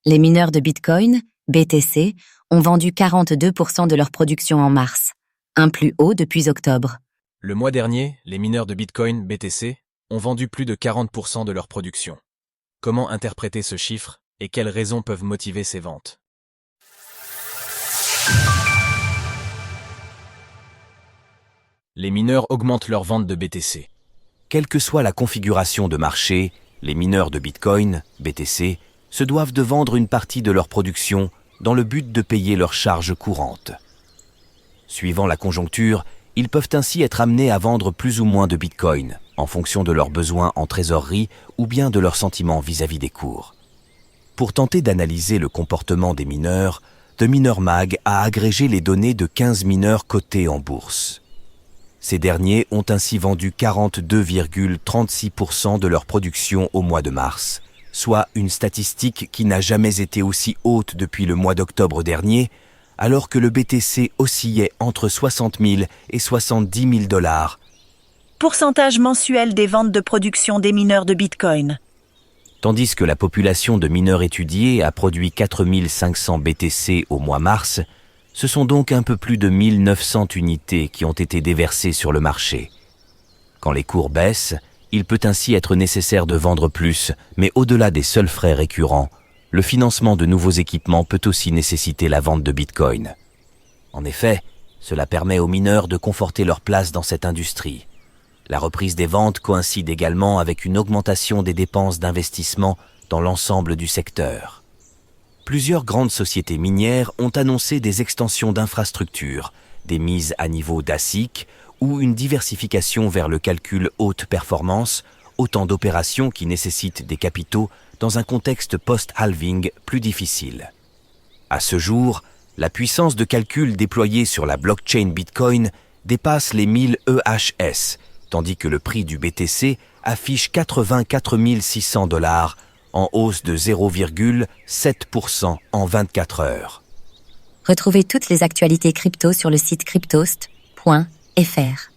Les mineurs de Bitcoin, BTC, ont vendu 42% de leur production en mars, un plus haut depuis octobre. Le mois dernier, les mineurs de Bitcoin, BTC, ont vendu plus de 40% de leur production. Comment interpréter ce chiffre et quelles raisons peuvent motiver ces ventes? Les mineurs augmentent leurs ventes de BTC. Quelle que soit la configuration de marché, les mineurs de Bitcoin, BTC, se doivent de vendre une partie de leur production dans le but de payer leurs charges courantes. Suivant la conjoncture, ils peuvent ainsi être amenés à vendre plus ou moins de Bitcoin, en fonction de leurs besoins en trésorerie ou bien de leurs sentiments vis-à-vis des cours. Pour tenter d'analyser le comportement des mineurs, The Miner Mag a agrégé les données de 15 mineurs cotés en bourse. Ces derniers ont ainsi vendu 42,36% de leur production au mois de mars, soit une statistique qui n'a jamais été aussi haute depuis le mois d'octobre dernier, alors que le BTC oscillait entre 60 000 et 70 000 $. Pourcentage mensuel des ventes de production des mineurs de Bitcoin. Tandis que la population de mineurs étudiés a produit 4 500 BTC au mois mars, ce sont donc un peu plus de 1900 unités qui ont été déversées sur le marché. Quand les cours baissent, il peut ainsi être nécessaire de vendre plus, mais au-delà des seuls frais récurrents, le financement de nouveaux équipements peut aussi nécessiter la vente de Bitcoin. En effet, cela permet aux mineurs de conforter leur place dans cette industrie. La reprise des ventes coïncide également avec une augmentation des dépenses d'investissement dans l'ensemble du secteur. Plusieurs grandes sociétés minières ont annoncé des extensions d'infrastructures, des mises à niveau d'ASIC ou une diversification vers le calcul haute performance, autant d'opérations qui nécessitent des capitaux dans un contexte post-halving plus difficile. À ce jour, la puissance de calcul déployée sur la blockchain Bitcoin dépasse les 1000 EHS, tandis que le prix du BTC affiche 84 600 $, en hausse de 0,7% en 24 heures. Retrouvez toutes les actualités crypto sur le site cryptost.fr.